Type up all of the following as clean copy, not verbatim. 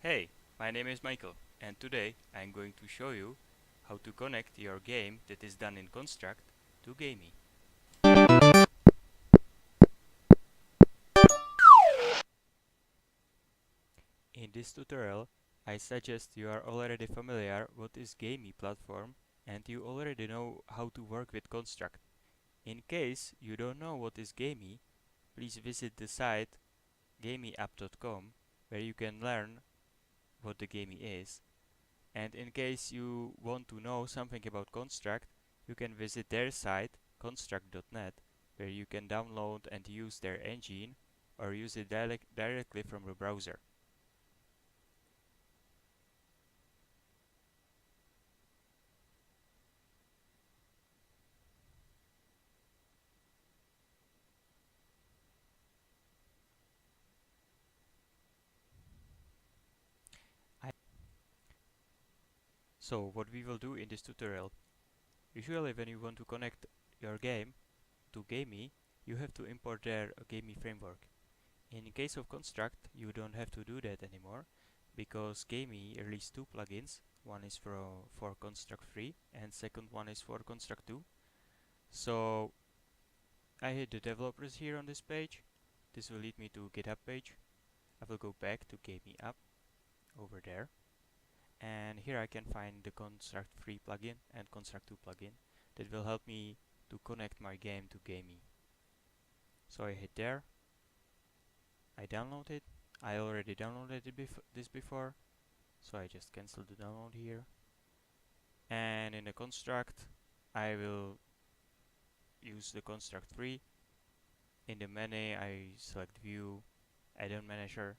Hey, my name is Michael, and today I'm going to show you how to connect your game that is done in Construct to Gamey. In this tutorial, I suggest you are already familiar with this Gamey platform and you already know how to work with Construct. In case you don't know what is Gamey, please visit the site gameyapp.com where you can learn what the Gamey is. And in case you want to know something about Construct, you can visit their site construct.net where you can download and use their engine or use it directly from the browser. So what we will do in this tutorial, usually when you want to connect your game to Gamey, you have to import their Gamey framework. In case of Construct, you don't have to do that anymore because Gamey released two plugins. One is for Construct 3 and second one is for Construct 2. So I hit the developers here on this page. This will lead me to GitHub page. I will go back to Gamey app over there. And here I can find the Construct 3 plugin and Construct 2 plugin that will help me to connect my game to Gamey. So I hit there. I download it. I already downloaded this before, so I just cancel the download here. And in the construct, I will use the construct 3. In the menu, I select View, Addon Manager,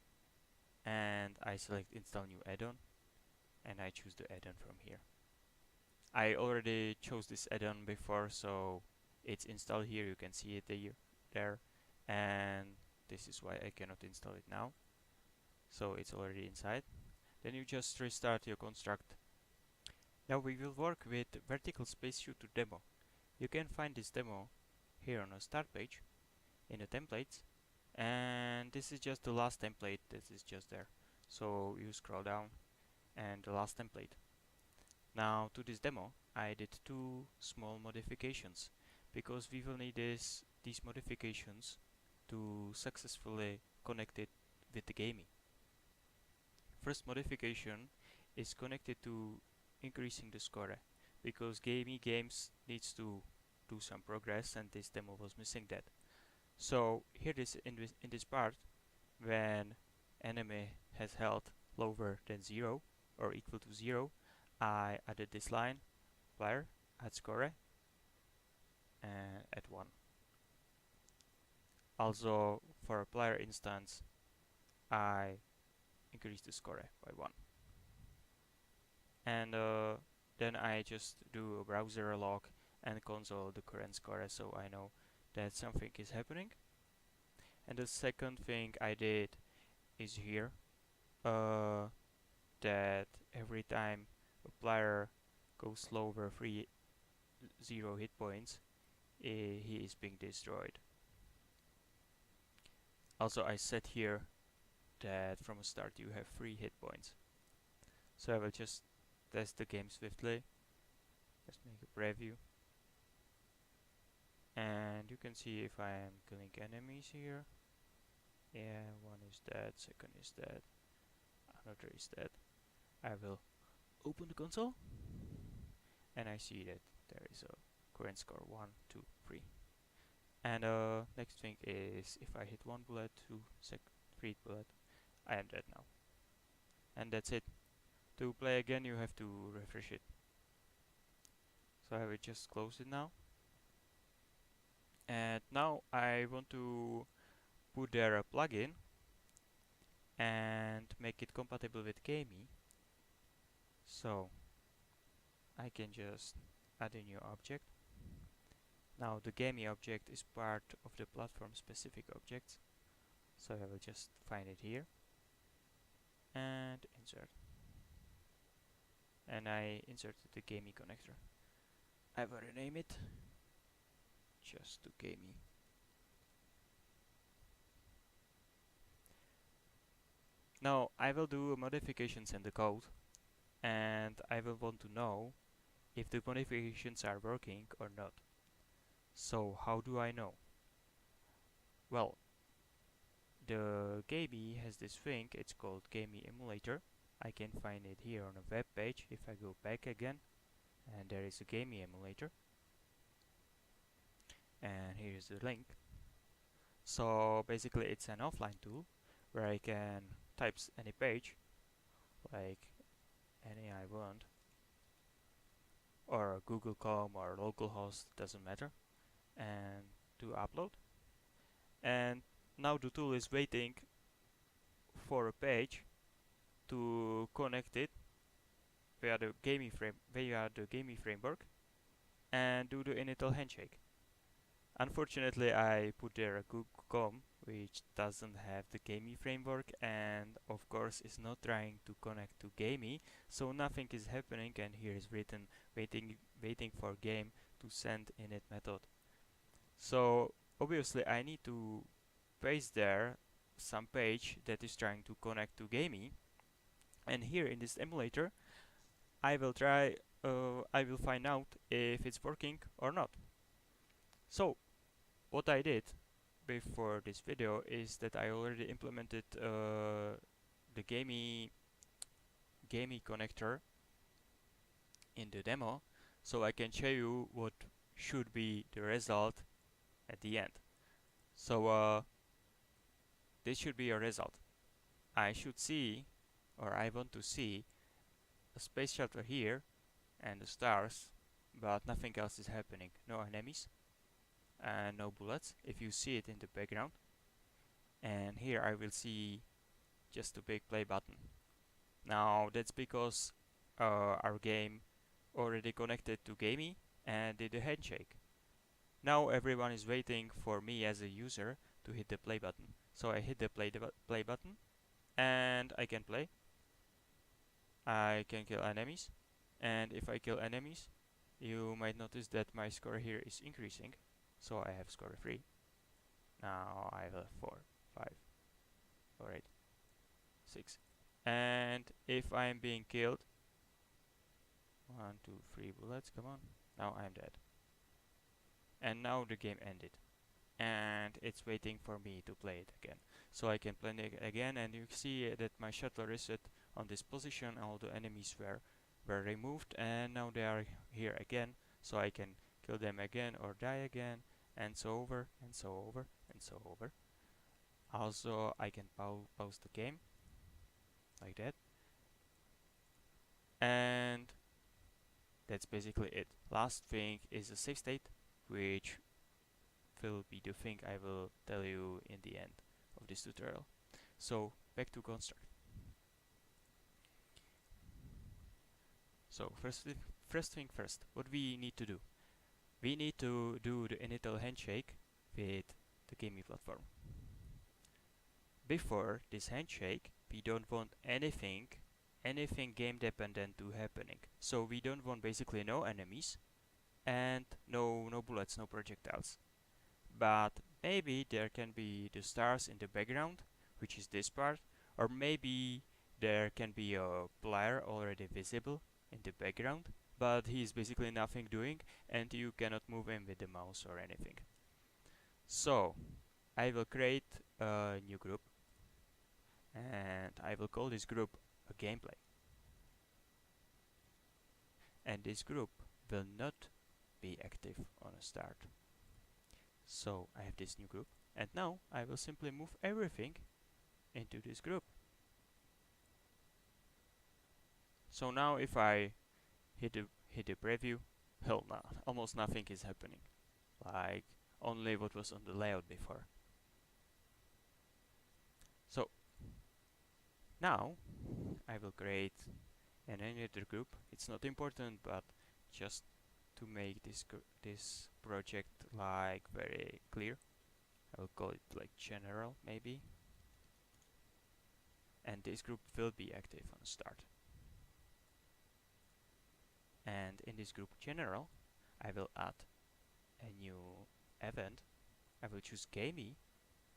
and I select Install New Addon, and I choose the addon from here. I already chose this addon before, so it's installed here. You can see it there, and this is why I cannot install it now. So it's already inside. Then you just restart your construct. Now we will work with vertical space shooter demo. You can find this demo here on the start page in the templates, and this is just the last template that is just there. So you scroll down and the last template. Now to this demo I did two small modifications because we will need these modifications to successfully connect it with the Gamey. First modification is connected to increasing the score because Gamey games needs to do some progress and this demo was missing that. So here is in this part, when enemy has health lower than 0 or equal to 0, I added this line, player add score and at 1. Also for a player instance, I increase the score by 1. And then I just do a browser log and console the current score so I know that something is happening. And the second thing I did is here that every time a player goes lower 0 hit points, he is being destroyed. Also I set here that from the start you have 3 hit points. So I will just test the game swiftly. Let's make a preview. And you can see if I am killing enemies here. Yeah, one is dead, second is dead, another is dead. I will open the console and I see that there is a current score 1, 2, 3. And next thing is if I hit 1 bullet, 2, 3 bullet, I am dead now. And that's it. To play again you have to refresh it. So I will just close it now. And now I want to put there a plugin and make it compatible with Gamey. So I can just add a new object. Now the Gamey object is part of the platform specific objects, so I will just find it here and insert. And I inserted the Gamey connector. I will rename it just to Gamey. Now I will do modifications in the code, and I will want to know if the modifications are working or not. So how do I know? Well, the Gamey has this thing, it's called Gamey emulator. I can find it here on a web page if I go back again, and there is a Gamey emulator, and here's the link. So basically it's an offline tool where I can type any page, like any I want, or Google.com or localhost, doesn't matter, and to upload. And now the tool is waiting for a page to connect it via the Gamey framework and do the initial handshake. Unfortunately, I put there a Google.com which doesn't have the Gamey framework, and of course is not trying to connect to Gamey, so nothing is happening, and here is written waiting for game to send init method. So obviously I need to paste there some page that is trying to connect to Gamey, and here in this emulator I will find out if it's working or not. So what I did before this video is that I already implemented the Gamey connector in the demo, so I can show you what should be the result at the end. So this should be a result. I should see, or I want to see, a space shuttle here and the stars, but nothing else is happening. No enemies and no bullets, if you see it in the background. And here I will see just a big play button. Now that's because our game already connected to Gamey and did a handshake. Now everyone is waiting for me as a user to hit the play button. So I hit the play button and I can play. I can kill enemies, and if I kill enemies you might notice that my score here is increasing. So I have score 3. Now I have 4, 5, 4, 8, 6. And if I'm being killed, 1, 2, 3 bullets, come on. Now I'm dead. And now the game ended. And it's waiting for me to play it again. So I can play it again, and you see that my shuttle reset on this position. All the enemies were removed, and now they are here again. So I can kill them again or die again, and so over, and so over, and so over. Also, I can pause the game, like that. And that's basically it. Last thing is a save state, which will be the thing I will tell you in the end of this tutorial. So back to construct. So first thing first, what we need to do? We need to do the initial handshake with the Gamey platform. Before this handshake, we don't want anything game dependent to happening. So we don't want basically no enemies and no bullets, no projectiles. But maybe there can be the stars in the background, which is this part, or maybe there can be a player already visible in the background, but he is basically nothing doing and you cannot move him with the mouse or anything. So I will create a new group, and I will call this group a gameplay. And this group will not be active on a start. So I have this new group, and now I will simply move everything into this group. So now if I hit the preview, hell no, almost nothing is happening. Like only what was on the layout before. So now I will create an emulator group. It's not important, but just to make this project like very clear, I will call it like general maybe. And this group will be active on start. And in this group general, I will add a new event. I will choose Gamey,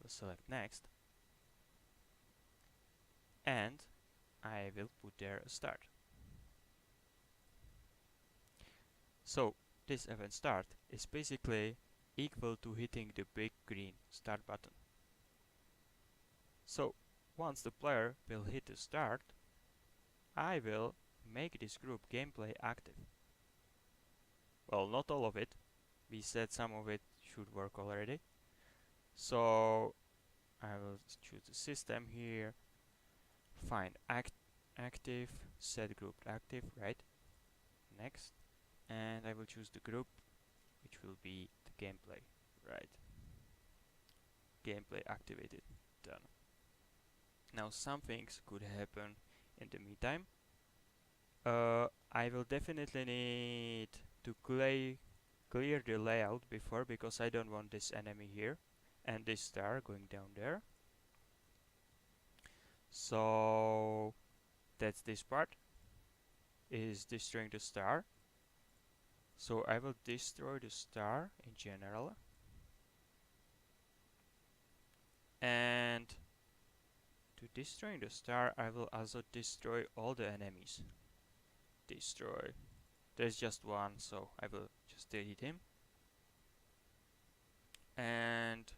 will select next, and I will put there a start. So this event start is basically equal to hitting the big green start button. So once the player will hit the start, I will make this group gameplay active. Well, not all of it. We said some of it should work already. So I will choose the system here, find active, set group active, right? Next. And I will choose the group, which will be the gameplay, right? Gameplay activated, done. Now some things could happen in the meantime. I will definitely need to clear the layout before, because I don't want this enemy here and this star going down there. So that's this part is destroying the star. So I will destroy the star in general, and to destroy the star I will also destroy all the enemies. Destroy. There's just one, so I will just delete him. And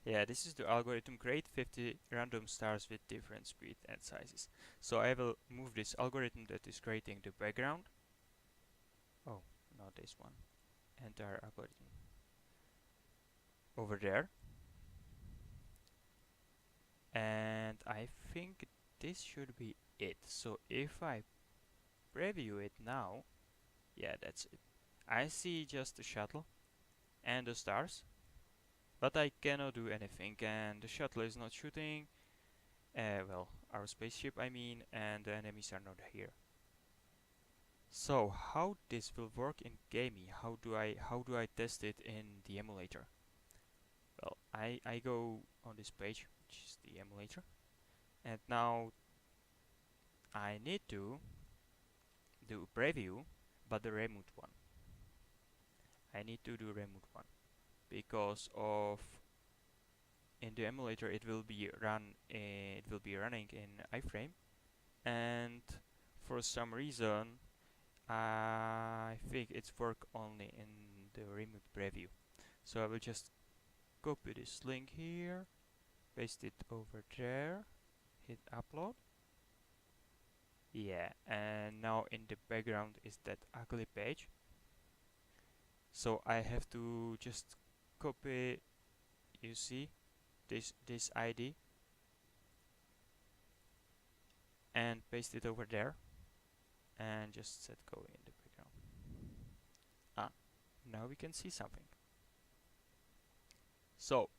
yeah, this is the algorithm. Create 50 random stars with different speed and sizes. So I will move this algorithm that is creating the background. Oh, not this one. Entire algorithm over there. And I think this should be it. So if I preview it now, yeah, that's it. I see just the shuttle and the stars, but I cannot do anything, and the shuttle is not shooting. Well, our spaceship I mean, and the enemies are not here. So how this will work in gaming? How do I test it in the emulator? Well, I go on this page, which is the emulator, and now I need to do a preview, but the remote one. I need to do remote one because of in the emulator it will be running in iframe, and for some reason I think it's work only in the remote preview. So I will just copy this link here, paste it over there, hit upload. Yeah, and now in the background is that ugly page. So I have to just copy, you see, this ID and paste it over there and just set go in the background. Ah, now we can see something. So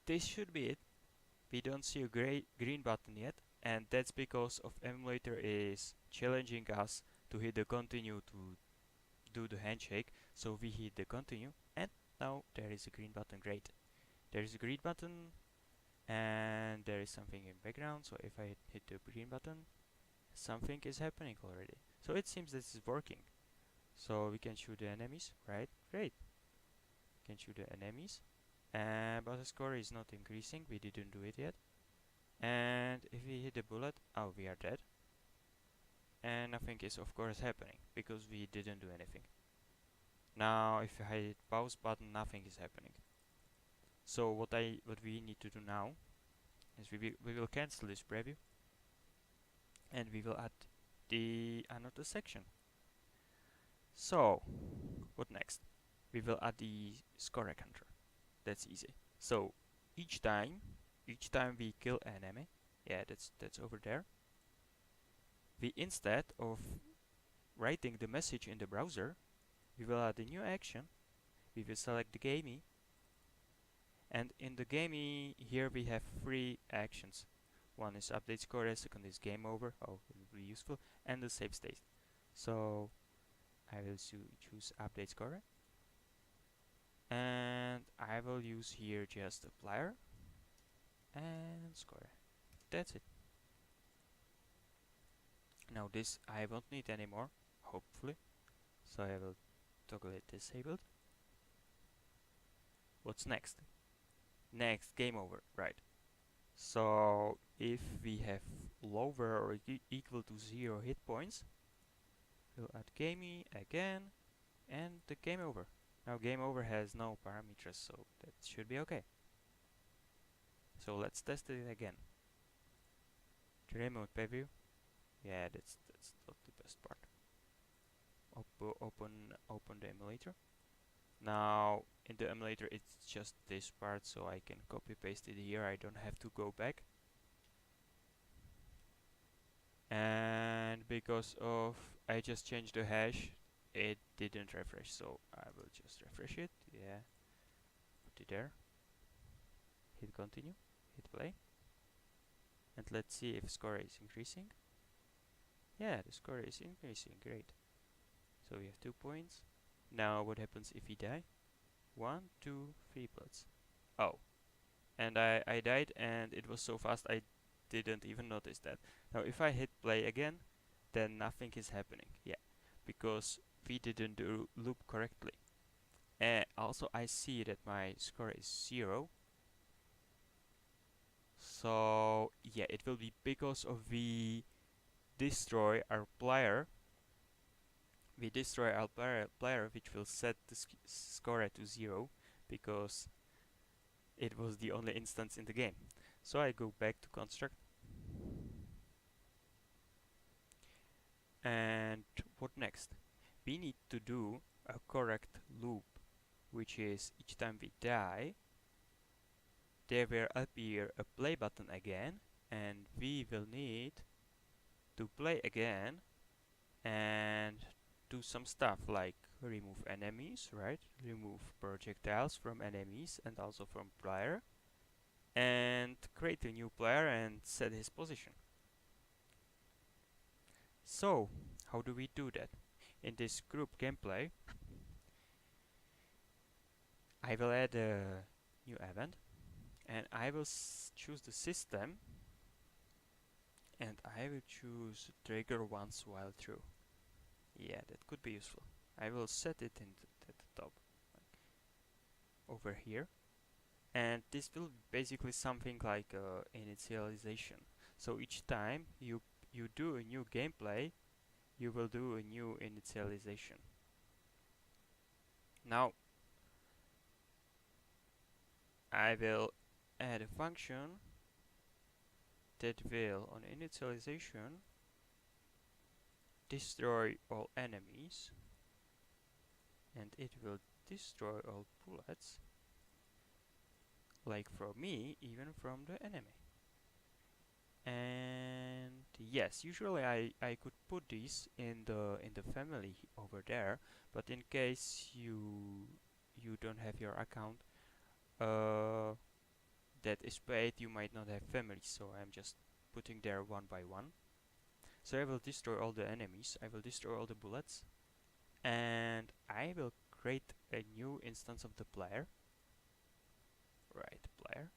this should be it. We don't see a green button yet, and that's because of emulator is challenging us to hit the continue to do the handshake. So we hit the continue, and now there is a green button. Great. There is a green button, and there is something in background. So if I hit the green button, something is happening already. So it seems this is working. So we can shoot the enemies, right? Great. We can shoot the enemies. But the score is not increasing. We didn't do it yet. And if we hit the bullet, oh, we are dead. And nothing is of course happening because we didn't do anything. Now if I hit pause button, nothing is happening. So what we need to do now is we will cancel this preview, and we will add another section. So what next? We will add the score counter. That's easy. So each time we kill an enemy, yeah, that's over there, we instead of writing the message in the browser, we will add a new action. We will select the gamey, and in the gamey here we have 3 actions. One is update score, second is game over, oh, it will be useful, and the save state. So I will choose update score, and I will use here just a player and score. That's it. Now this I won't need anymore, hopefully, so I will toggle it disabled. What's next? Next, game over, right. So if we have lower or equal to 0 hit points, we'll add gamey again, and the game over. Now game over has no parameters, so that should be okay. So let's test it again. The remote preview. Yeah, that's not the best part. Open the emulator. Now in the emulator it's just this part, so I can copy paste it here. I don't have to go back. And because of I just changed the hash, it didn't refresh, so I will just refresh it. Yeah, put it there, hit continue, hit play, and let's see if score is increasing. Yeah, the score is increasing, great. So we have 2 points. Now what happens if we die? 1, 2, 3 bloods. Oh, and I died, and it was so fast I didn't even notice that. Now if I hit play again, then nothing is happening. Yeah, because we didn't do loop correctly. Also I see that my score is 0. So yeah, it will be because of we destroy our player. We destroy our player, which will set the score to 0 because it was the only instance in the game. So I go back to construct. And what next? We need to do a correct loop, which is each time we die, there will appear a play button again, and we will need to play again and do some stuff like remove enemies, right? Remove projectiles from enemies and also from player, and create a new player and set his position. So, how do we do that? In this group gameplay, I will add a new event, and I will choose the system, and I will choose trigger once while true. Yeah, that could be useful. I will set it at the top, like over here, and this will be basically something like initialization. So each time you do a new gameplay, you will do a new initialization. Now I will add a function that will, on initialization, destroy all enemies, and it will destroy all bullets, like from me, even from the enemy. And yes, usually I could put this in the family over there, but in case you don't have your account that is paid, you might not have family, so I'm just putting there one by one. So I will destroy all the enemies, I will destroy all the bullets, and I will create a new instance of the player. Right, player,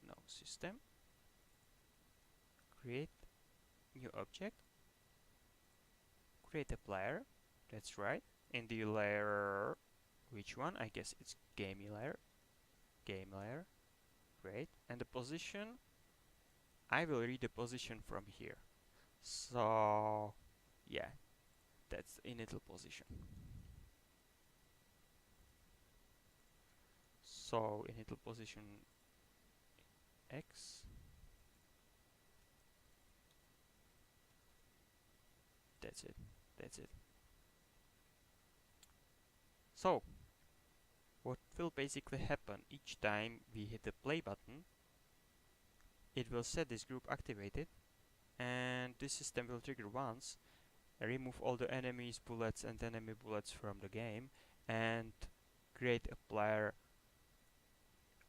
no, system, create new object, create a player, that's right, in the layer, which one? I guess it's game layer, great, and the position, I will read the position from here. So yeah, that's the initial position. So initial position X, that's it. So what will basically happen each time we hit the play button, it will set this group activated, and this system will trigger once, remove all the enemies, bullets and enemy bullets from the game, and create a player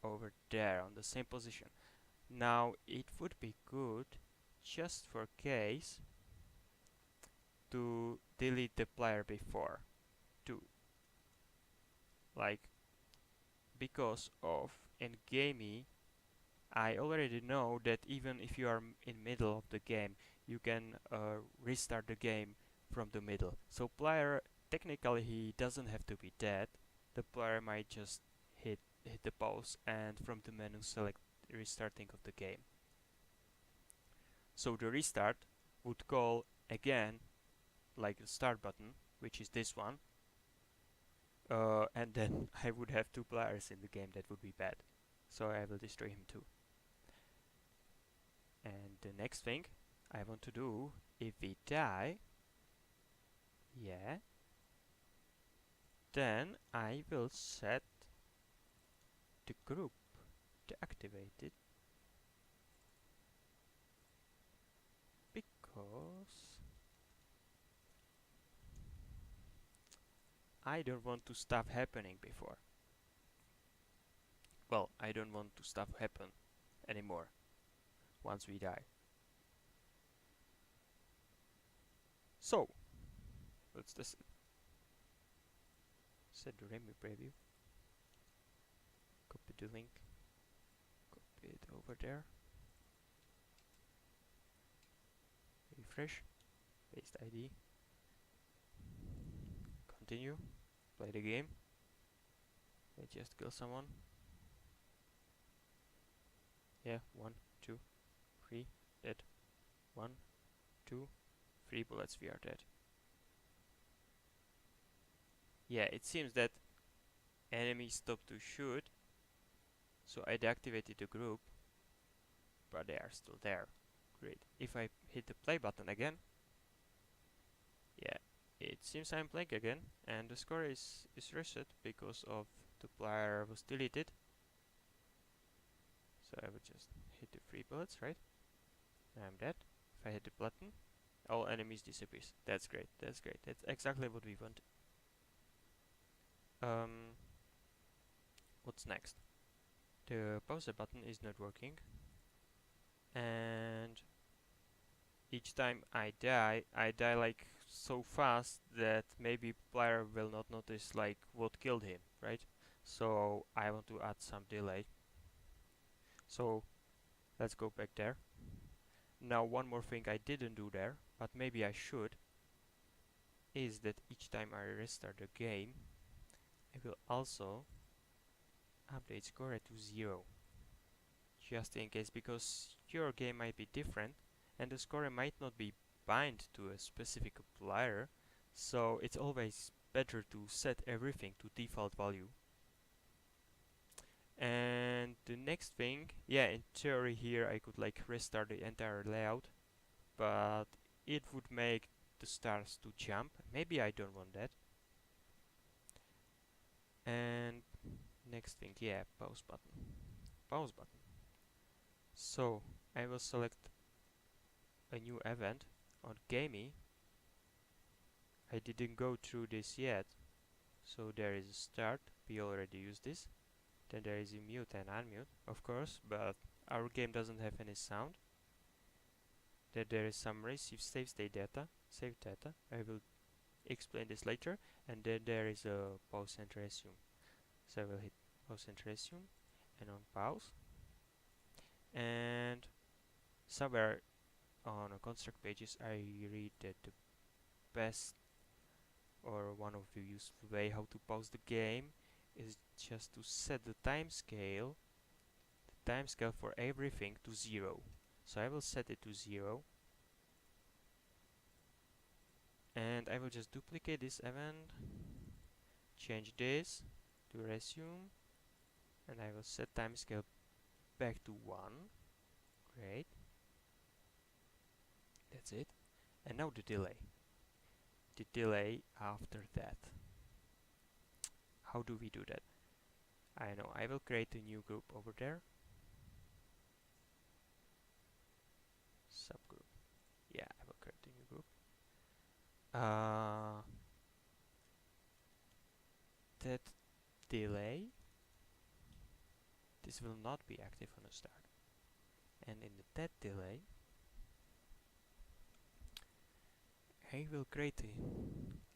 over there on the same position. Now it would be good, just for case, to delete the player before too, like because of in gamey I already know that even if you are in middle of the game, you can restart the game from the middle. So player, technically he doesn't have to be dead. The player might just hit the pause and from the menu select restarting of the game. So the restart would call again like the start button, which is this one, and then I would have two players in the game. That would be bad. So I will destroy him too. And the next thing I want to do, if we die, yeah, then I will set the group deactivated, because I don't want to stuff happening before. Well, I don't want to stuff happen anymore once we die. So, let's just set the Remy preview. Copy the link. Copy it over there. Refresh. Paste ID. Continue. Play the game. I just kill someone. Yeah, 1, 2, 3, dead. 1, 2, 3 bullets, we are dead. Yeah, it seems that enemies stopped to shoot, so I deactivated the group, but they are still there. Great. If I hit the play button again, yeah, it seems I'm playing again, and the score is reset because of the player was deleted. So I would just hit the 3 bullets, right? I'm dead. If I hit the button, all enemies disappears. That's great. That's great. That's exactly what we want. What's next? The pause button is not working, and each time I die like so fast that maybe player will not notice like what killed him, right? So I want to add some delay. So let's go back there. Now one more thing I didn't do there, but maybe I should, is that each time I restart the game, I will also update score to 0. Just in case, because your game might be different and the score might not be bind to a specific player, so it's always better to set everything to default value. And the next thing, yeah, in theory here I could like restart the entire layout, but it would make the stars to jump. Maybe I don't want that. And next thing, yeah, pause button. Pause button. So I will select a new event on gamey. I didn't go through this yet, so there is a start. We already used this. Then there is a mute and unmute, of course, but our game doesn't have any sound. Then there is some receive save state data, save data. I will explain this later. And then there is a pause and resume. So I will hit pause and resume and on pause. And somewhere on a construct pages I read that the best or one of the useful way how to pause the game is just to set the timescale for everything to 0. So I will set it to 0, and I will just duplicate this event, change this to resume, and I will set timescale back to 1. Great. That's it. And now the delay. The delay after that. How do we do that? I know, I will create a new group over there. Subgroup. Yeah, I will create a new group. That delay, this will not be active on the start. And in the that delay, I will create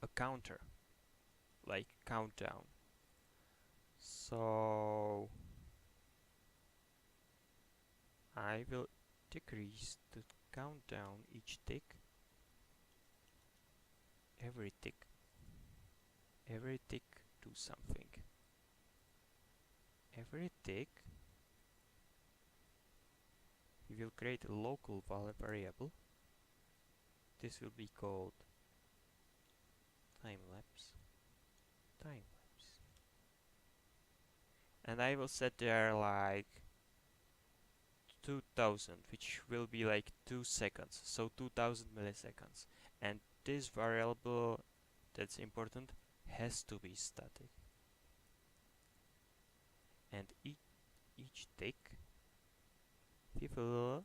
a counter, like countdown. So I will decrease the countdown each tick, every tick do something. Every tick we will create a local variable. This will be called timelapse. And I will set there like 2000, which will be like 2 seconds, so 2000 milliseconds. And this variable, that's important, has to be static. And each tick we will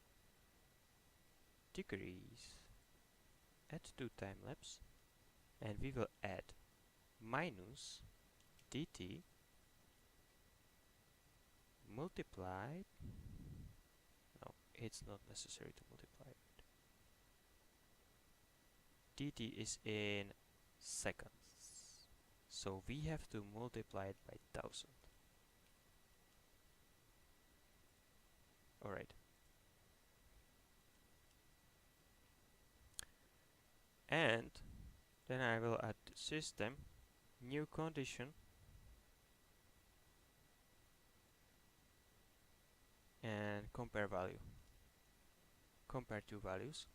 decrease add to timelapse, and we will add minus dt multiplied. No, it's not necessary to multiply it. dt is in seconds, so we have to multiply it by 1000. Alright. And then I will add system, new condition, and compare value. Compare two values.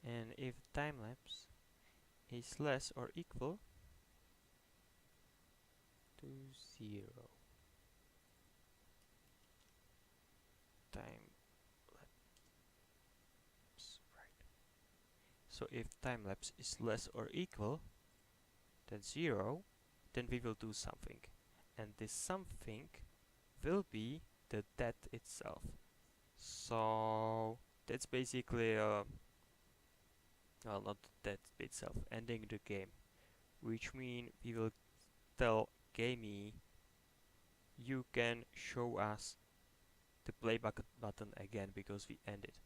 And if timelapse is less or equal to 0, so if timelapse is less or equal than 0, then we will do something. And this something will be the death itself. So that's basically well, not the death itself, ending the game. Which means we will tell gamey, you can show us the play button again because we ended.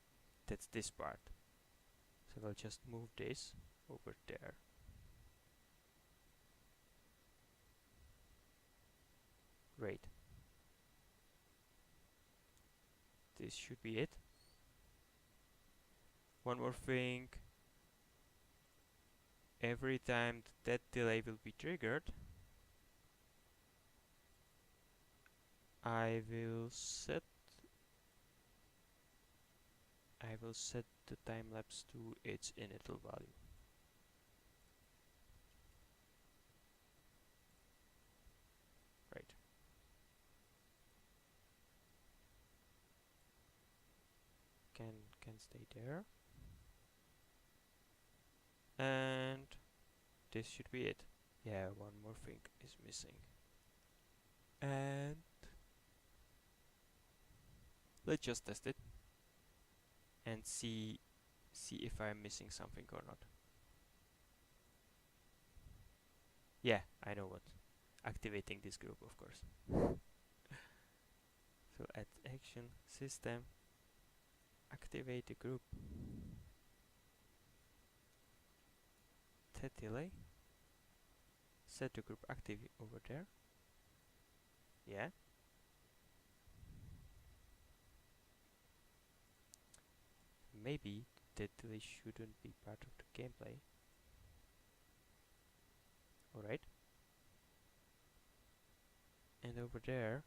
That's this part. So we'll just move this over there. Great. This should be it. One more thing. Every time that delay will be triggered, I will set the time lapse to its initial value. Right. Can stay there. And this should be it. Yeah, one more thing is missing. And let's just test it and see if I'm missing something or not. Yeah, I know what. Activating this group, of course. So add action, system, activate the group, set delay, set the group active over there. Yeah. Maybe that delay shouldn't be part of the gameplay. Alright. And over there,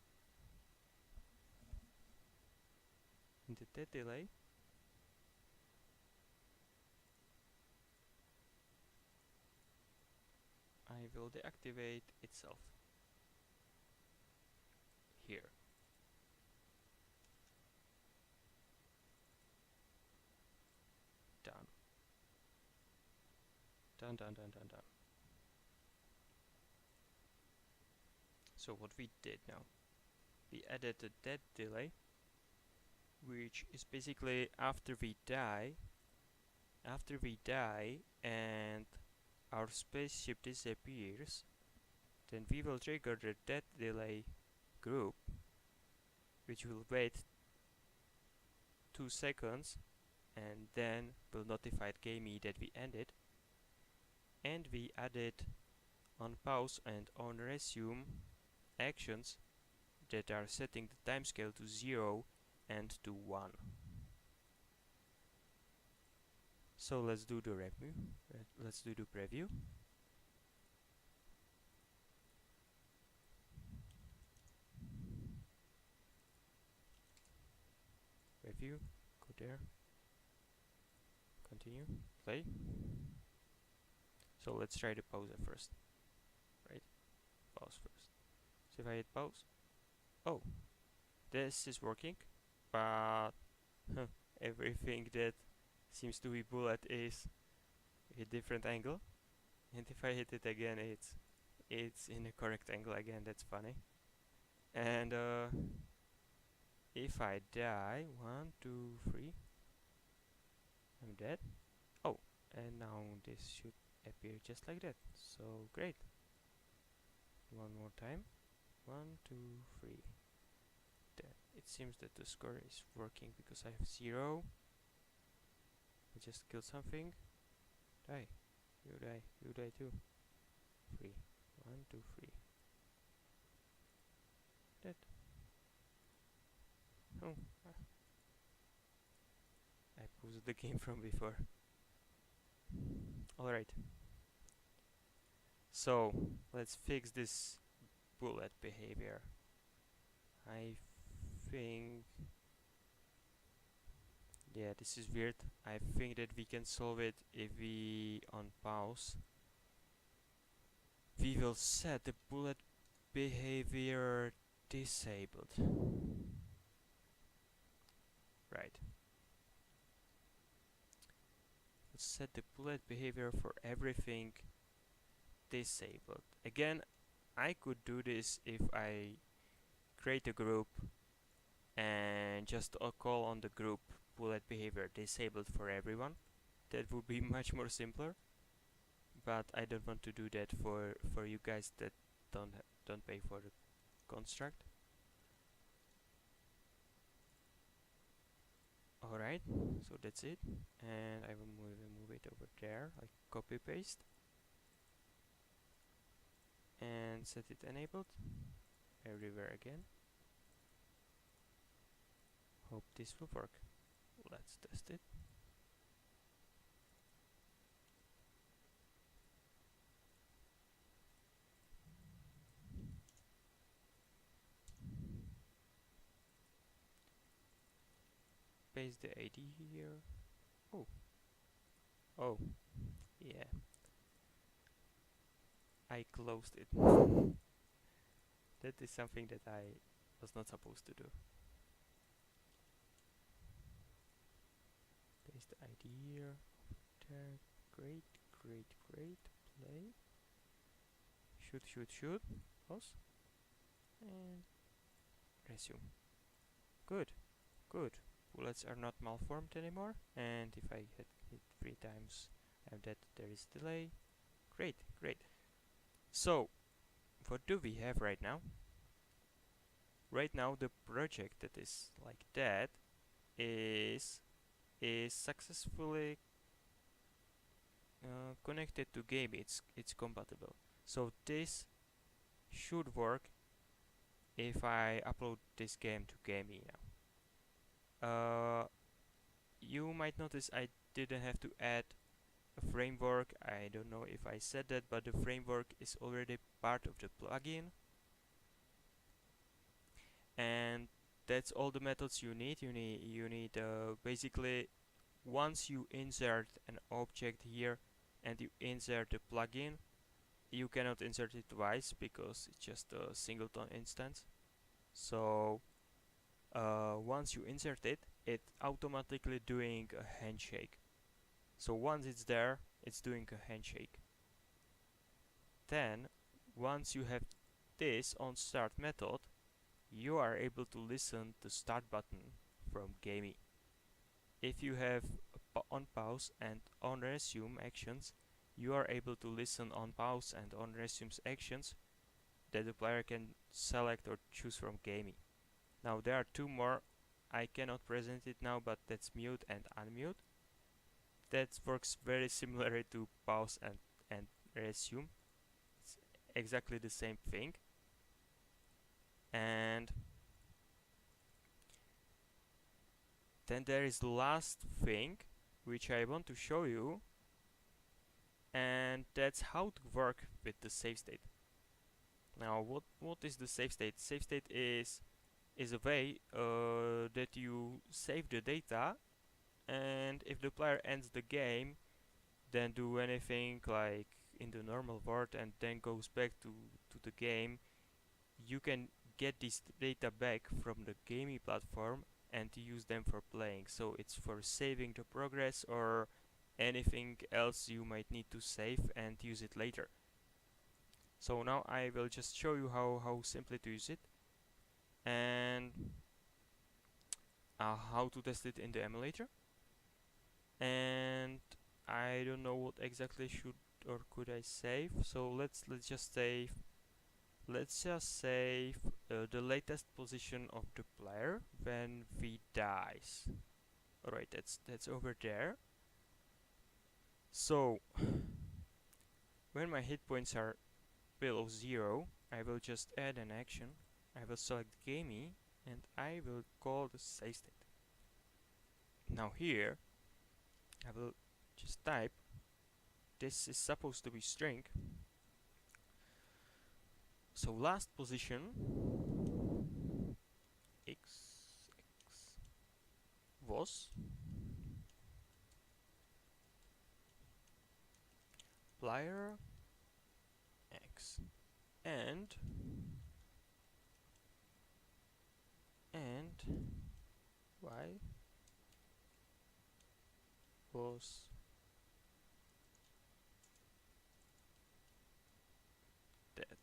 in the dead delay, I will deactivate itself. Here. Done. Done. So what we did now, we added a dead delay, which is basically after we die and our spaceship disappears, then we will trigger the dead delay group, which will wait 2 seconds and then will notify gamey that we ended. And we added on pause and on resume actions that are setting the timescale to 0 and to 1. So let's do the review. Let's do the preview. video, go there, continue, play. So let's try the pause at first, right? Pause first. So if I hit pause, oh, this is working, but everything that seems to be bullet is a different angle, and if I hit it again, it's in the correct angle again. That's funny. And if I die, 1, 2, 3, I'm dead. Oh, and now this should appear just like that. So great. One more time. 1, 2, 3. There. It seems that the score is working because I have 0. I just killed something. Die. You die. You die too. 3. 1, 2, 3. Dead. Oh. I paused the game from before. Alright. So, let's fix this bullet behavior. I think... yeah, this is weird. I think that we can solve it if we on pause. We will set the bullet behavior disabled. Right. Let's set the bullet behavior for everything disabled. Again, I could do this if I create a group and just call on the group bullet behavior disabled for everyone. That would be much more simpler, but I don't want to do that for you guys that don't pay for the construct. Alright, so that's it, and I will move it over there, like copy paste, and set it enabled everywhere again. Hope this will work. Let's test it. Paste the ID here. Oh, yeah. I closed it. That is something that I was not supposed to do. Paste the ID here. There. Great. Play. Shoot. Pause. And resume. Good. Bullets are not malformed anymore. And if I hit 3 times, and that there is delay. Great. So, what do we have right now? Right now, the project that is like that is successfully connected to game. It's compatible. So this should work if I upload this game to Gamey now. You might notice I didn't have to add a framework. I don't know if I said that, but the framework is already part of the plugin, and that's all the methods you need. You need basically, once you insert an object here and you insert the plugin, you cannot insert it twice because it's just a singleton instance. So once you insert it, it's automatically doing a handshake. So once it's there, it's doing a handshake. Then once you have this on start method, you are able to listen to start button from Gamey. If you have on pause and on resume actions, you are able to listen on pause and on resume's actions that the player can select or choose from Gamey. Now there are 2 more. I cannot present it now, but that's mute and unmute. That works very similarly to pause and resume. It's exactly the same thing. And then there is the last thing which I want to show you, and that's how to work with the save state. Now what is the save state? Save state is is a way that you save the data, and if the player ends the game, then do anything like in the normal world and then goes back to the game, you can get this data back from the gaming platform and use them for playing. So it's for saving the progress or anything else you might need to save and use it later. So now I will just show you how simply to use it and how to test it in the emulator. And I don't know what exactly should or could I save, so let's just save the latest position of the player when he dies. Alright, that's over there. So when my hit points are below 0, I will just add an action. I will select gamey and I will call the save state. Now here I will just type, this is supposed to be string, so last position x was player x and y was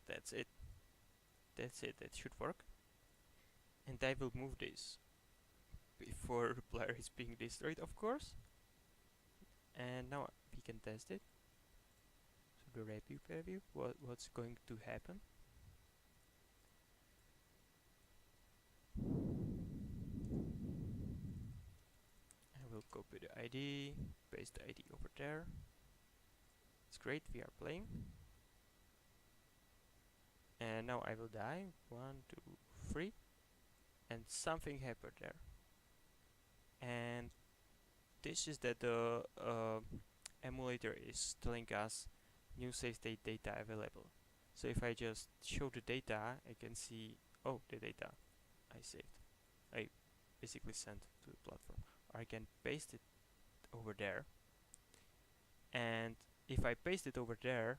that's it. That should work. And I will move this before the player is being destroyed, of course. And now we can test it. So the review preview, what's going to happen. I will copy the ID, paste the ID over there. It's great, we are playing. And now I will die. 1, 2, 3. And something happened there. And this is that the emulator is telling us new save state data available. So if I just show the data, I can see, oh, the data I saved. I basically sent to the platform. Or I can paste it over there. And if I paste it over there,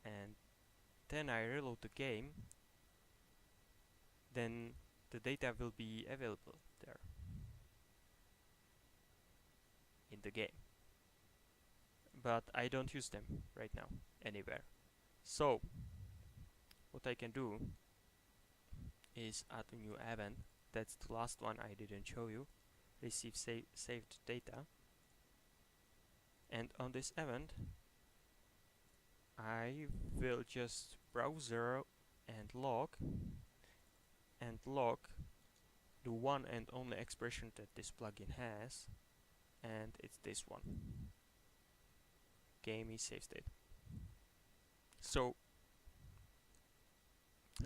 and then I reload the game, then the data will be available there in the game. But I don't use them right now anywhere. So what I can do is add a new event. That's the last one I didn't show you. Receive saved data. And on this event I will just browser and log the one and only expression that this plugin has, and it's this one, gamey save state. So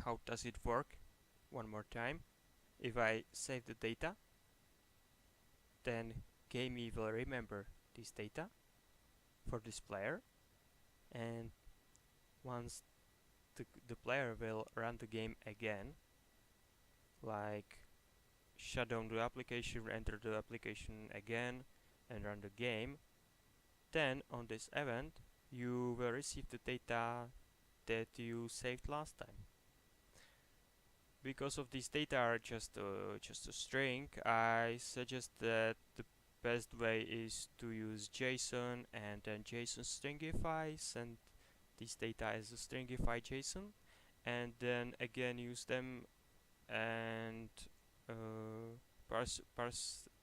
how does it work? One more time. If I save the data, then gamey will remember this data for this player, and once the player will run the game again, like shut down the application, enter the application again and run the game, then on this event you will receive the data that you saved last time. Because of these data are just a string, I suggest that the best way is to use JSON and then JSON stringifies and this data as a stringify JSON, and then again use them and parse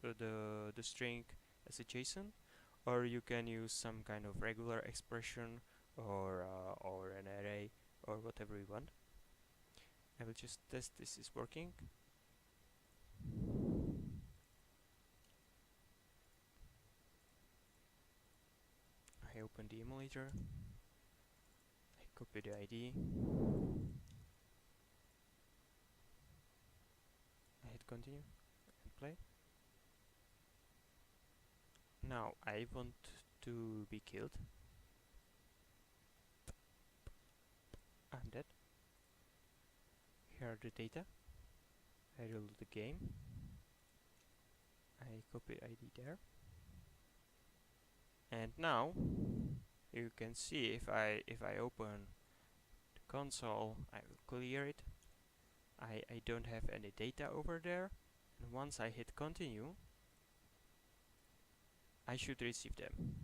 the string as a JSON, or you can use some kind of regular expression or an array or whatever you want. I will just test this is working. I open the emulator, I copy the ID, I hit continue and play. Now I want to be killed. I'm dead. Here are the data. I reload the game. I copy ID there. And now you can see if I open the console, I will clear it. I don't have any data over there. And once I hit continue, I should receive them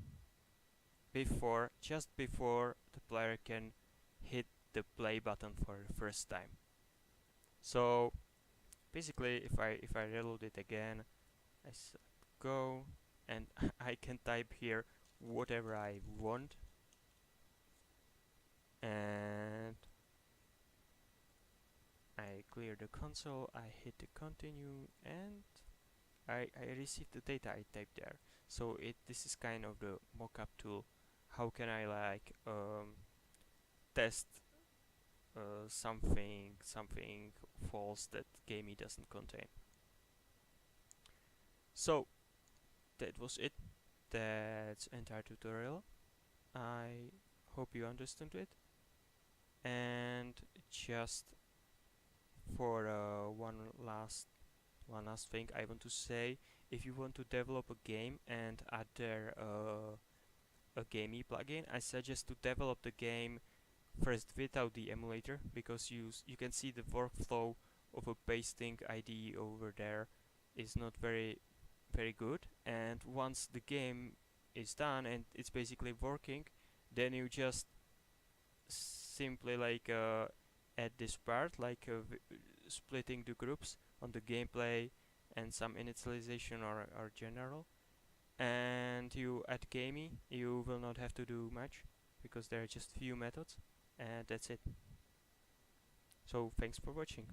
just before the player can hit the play button for the first time. So basically, if I reload it again, I select go, and I can type here whatever I want, and I clear the console, I hit the continue, and I receive the data I typed there. So this is kind of the mockup tool. How can I like test something false that gamey doesn't contain. So that was it. That's entire tutorial. I hope you understood it. And just for one last thing I want to say, if you want to develop a game and add there a gamey plugin, I suggest to develop the game first without the emulator, because you can see the workflow of a pasting IDE over there is not very good, and once the game is done and it's basically working, then you just simply like add this part, like splitting the groups on the gameplay and some initialization or general, and you add gamey. You will not have to do much because there are just few methods, and that's it. So thanks for watching.